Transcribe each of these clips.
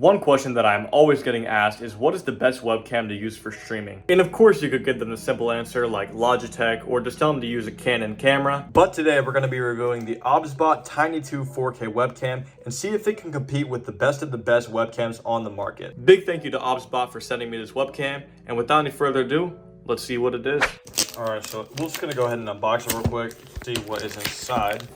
One question that I'm always getting asked is what is the best webcam to use for streaming? And of course you could give them the simple answer like Logitech or just tell them to use a Canon camera. But today we're going to be reviewing the OBSBOT Tiny 2 4K webcam and see if it can compete with the best of the best webcams on the market. Big thank you to OBSBOT for sending me this webcam, and without any further ado, let's see what it is. Alright, so we're just going to go ahead and unbox it real quick, see what is inside.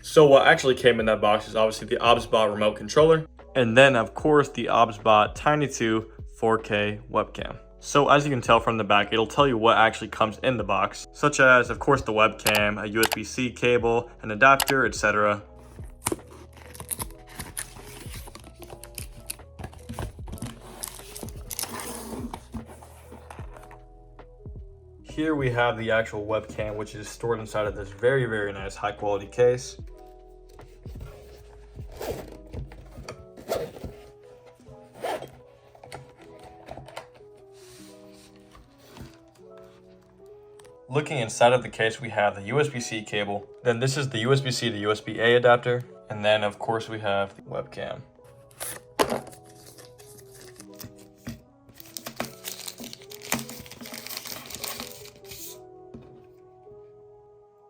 So what actually came in that box is obviously the OBSBOT remote controller, and then of course the OBSBOT Tiny 2 4K webcam. So as you can tell from the back, it'll tell you what actually comes in the box, such as of course the webcam, a USB-C cable, an adapter, etc. Here we have the actual webcam, which is stored inside of this very nice high quality case. Looking inside of the case, we have the USB-C cable. Then this is the USB-C to USB-A adapter. And then of course we have the webcam.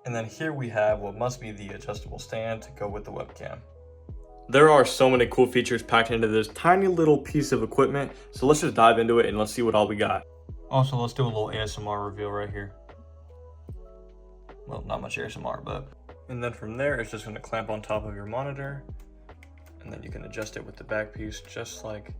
And then here we have what must be the adjustable stand to go with the webcam. There are so many cool features packed into this tiny little piece of equipment. So let's just dive into it and let's see what all we got. Also, let's do a little ASMR reveal right here. Well, not much ASMR, but. And then from there, it's just gonna clamp on top of your monitor. And then you can adjust it with the back piece just like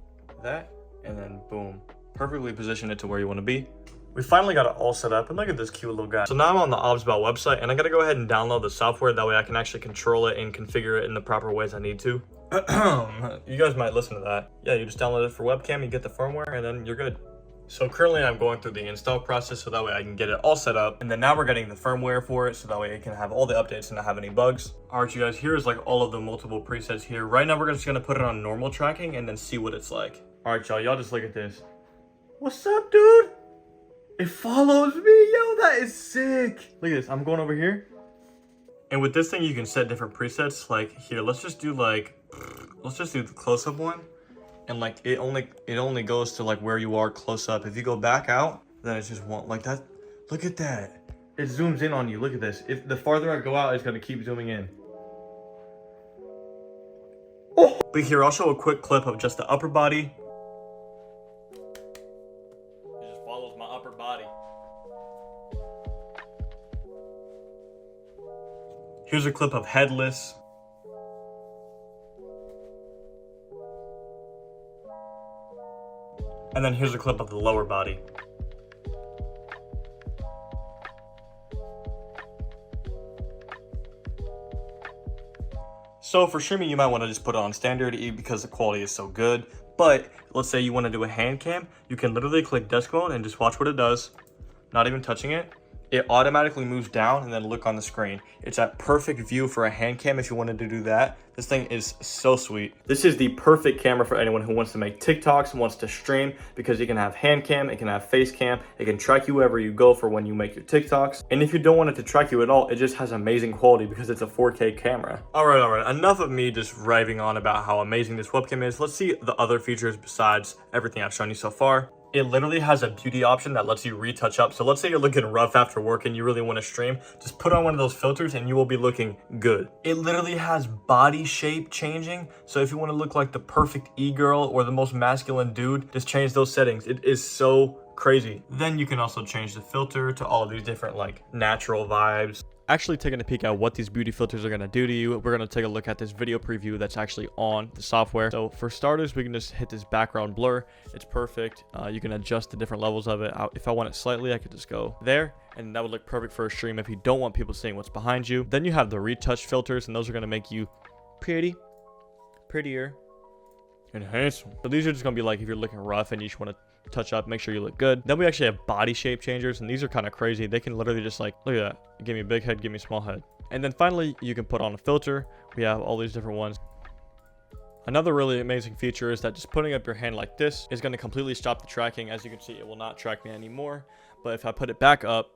that. And then boom, perfectly position it to where you wanna be. We finally got it all set up, and look at this cute little guy. So now I'm on the OBSBOT website, and I gotta go ahead and download the software. That way I can actually control it and configure it in the proper ways I need to. You guys might listen to that. Yeah, you just download it for webcam, you get the firmware, and then you're good. So currently I'm going through the install process so that way I can get it all set up. And then now we're getting the firmware for it so that way it can have all the updates and not have any bugs. All right, you guys, here's like all of the multiple presets here. Right now we're just gonna put it on normal tracking and then see what it's like. All right, y'all just look at this. What's up, dude? It follows me, yo, that is sick. Look at this, I'm going over here. And with this thing, you can set different presets. Like here, let's just do the close-up one. And like, it only goes to like where you are close up. If you go back out, then it just won't like that. Look at that. It zooms in on you, look at this. If the farther I go out, it's gonna keep zooming in. Oh. But here, I'll show a quick clip of just the upper body. Follows my upper body. Here's a clip of headless. And then here's a clip of the lower body. So for streaming, you might want to just put it on standard because the quality is so good. But let's say you want to do a hand cam, you can literally click desk mode and just watch what it does, not even touching it. It automatically moves down and then look on the screen. It's at perfect view for a hand cam if you wanted to do that. This thing is so sweet. This is the perfect camera for anyone who wants to make TikToks, wants to stream, because you can have hand cam, it can have face cam, it can track you wherever you go for when you make your TikToks. And if you don't want it to track you at all, it just has amazing quality because it's a 4K camera. All right, enough of me just raving on about how amazing this webcam is. Let's see the other features besides everything I've shown you so far. It literally has a beauty option that lets you retouch up. So let's say you're looking rough after work and you really want to stream, just put on one of those filters and you will be looking good. It literally has body shape changing. So if you want to look like the perfect e-girl or the most masculine dude, just change those settings. It is so crazy. Then you can also change the filter to all of these different like natural vibes. Actually taking a peek at what these beauty filters are going to do to you, we're going to take a look at this video preview that's actually on the software. So for starters, we can just hit this background blur. It's perfect. You can adjust the different levels of it. If I want it slightly, I could just go there, and that would look perfect for a stream if you don't want people seeing what's behind you. Then you have the retouch filters, and those are going to make you prettier, and handsome. So these are just going to be like if you're looking rough and you just want to touch up, make sure you look good. Then we actually have body shape changers, and these are kind of crazy. They can literally just like, look at that, give me a big head, give me a small head, And then finally, you can put on a filter. We have all these different ones. Another really amazing feature is that just putting up your hand like this is going to completely stop the tracking. As you can see, it will not track me anymore. But if I put it back up,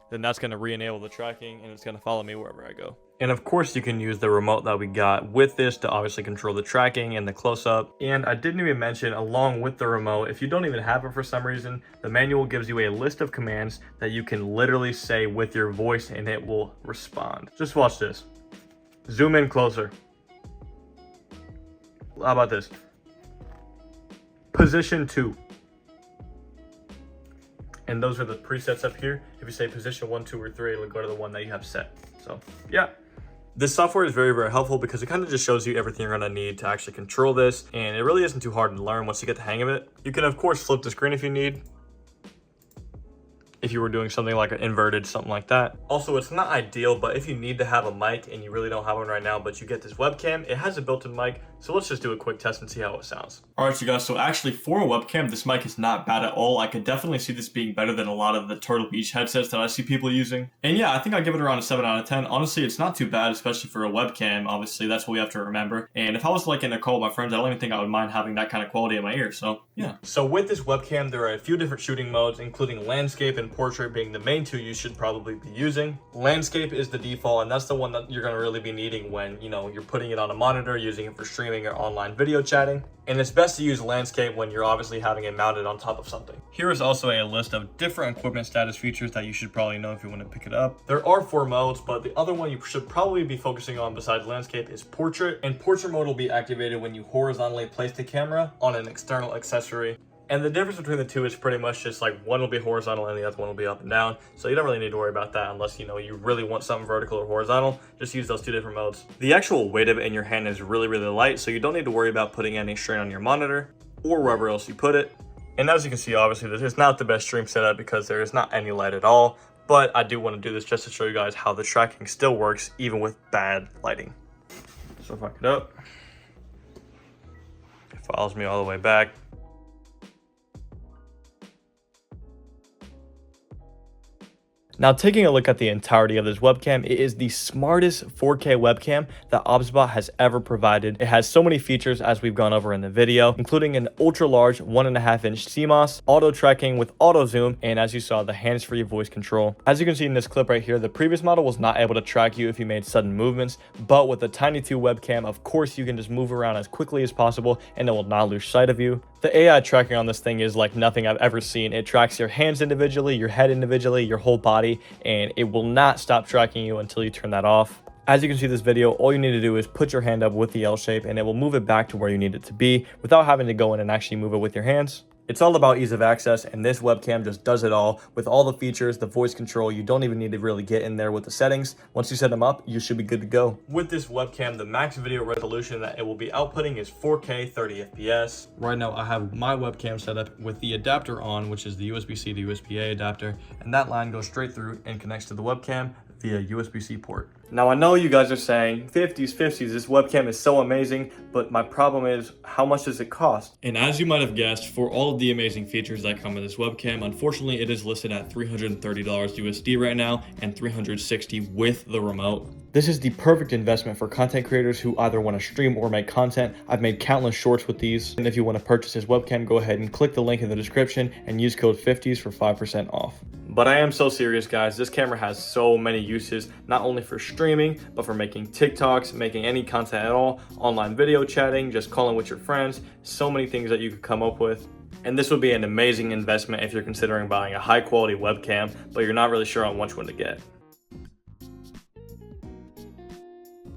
then that's going to re-enable the tracking and it's going to follow me wherever I go. And of course, you can use the remote that we got with this to obviously control the tracking and the close-up. And I didn't even mention, along with the remote, if you don't even have it for some reason, the manual gives you a list of commands that you can literally say with your voice and it will respond. Just watch this. Zoom in closer. How about this? Position 2. And those are the presets up here. If you say position 1, 2, or 3, it'll go to the one that you have set. So yeah. This software is very, very helpful because it kind of just shows you everything you're gonna need to actually control this. And it really isn't too hard to learn once you get the hang of it. You can of course flip the screen if you need. If you were doing something like an inverted, something like that. Also, it's not ideal, but if you need to have a mic and you really don't have one right now, but you get this webcam, it has a built-in mic. So let's just do a quick test and see how it sounds. All right, you guys, so actually for a webcam, this mic is not bad at all. I could definitely see this being better than a lot of the Turtle Beach headsets that I see people using. And yeah, I think I'd give it around a 7 out of 10. Honestly, it's not too bad, especially for a webcam. Obviously, that's what we have to remember. And if I was like in a call with my friends, I don't even think I would mind having that kind of quality in my ear. So yeah. So with this webcam, there are a few different shooting modes, including landscape and portrait being the main two you should probably be using. Landscape is the default, and that's the one that you're going to really be needing when, you know, you're putting it on a monitor, using it for streaming or online video chatting. And it's best to use landscape when you're obviously having it mounted on top of something. Here is also a list of different equipment status features that you should probably know if you want to pick it up. There are 4 modes, but the other one you should probably be focusing on besides landscape is portrait. And portrait mode will be activated when you horizontally place the camera on an external accessory. And the difference between the two is pretty much just like one will be horizontal and the other one will be up and down. So you don't really need to worry about that unless, you know, you really want something vertical or horizontal. Just use those 2 different modes. The actual weight of it in your hand is really, really light. So you don't need to worry about putting any strain on your monitor or wherever else you put it. And as you can see, obviously this is not the best stream setup because there is not any light at all. But I do want to do this just to show you guys how the tracking still works even with bad lighting. So if I get up, it follows me all the way back. Now, taking a look at the entirety of this webcam, it is the smartest 4K webcam that OBSBOT has ever provided. It has so many features as we've gone over in the video, including an ultra large 1.5-inch CMOS, auto tracking with auto zoom, and as you saw, the hands-free voice control. As you can see in this clip right here, the previous model was not able to track you if you made sudden movements, but with the Tiny 2 webcam, of course, you can just move around as quickly as possible and it will not lose sight of you. The AI tracking on this thing is like nothing I've ever seen. It tracks your hands individually, your head individually, your whole body, and it will not stop tracking you until you turn that off. As you can see in this video, all you need to do is put your hand up with the L shape and it will move it back to where you need it to be without having to go in and actually move it with your hands. It's all about ease of access, and this webcam just does it all. With all the features, the voice control, you don't even need to really get in there with the settings. Once you set them up, you should be good to go. With this webcam, the max video resolution that it will be outputting is 4K 30 FPS. Right now, I have my webcam set up with the adapter on, which is the USB-C to USB-A adapter, and that line goes straight through and connects to the webcam via USB-C port. Now I know you guys are saying 50s, this webcam is so amazing, but my problem is how much does it cost? And as you might have guessed, for all of the amazing features that come with this webcam, unfortunately it is listed at $330 USD right now and $360 with the remote. This is the perfect investment for content creators who either want to stream or make content. I've made countless shorts with these, and if you want to purchase this webcam, go ahead and click the link in the description and use code 50s for 5% off. But I am so serious, guys. This camera has so many uses, not only for streaming, but for making TikToks, making any content at all, online video chatting, just calling with your friends, so many things that you could come up with. And this would be an amazing investment if you're considering buying a high quality webcam, but you're not really sure on which one to get.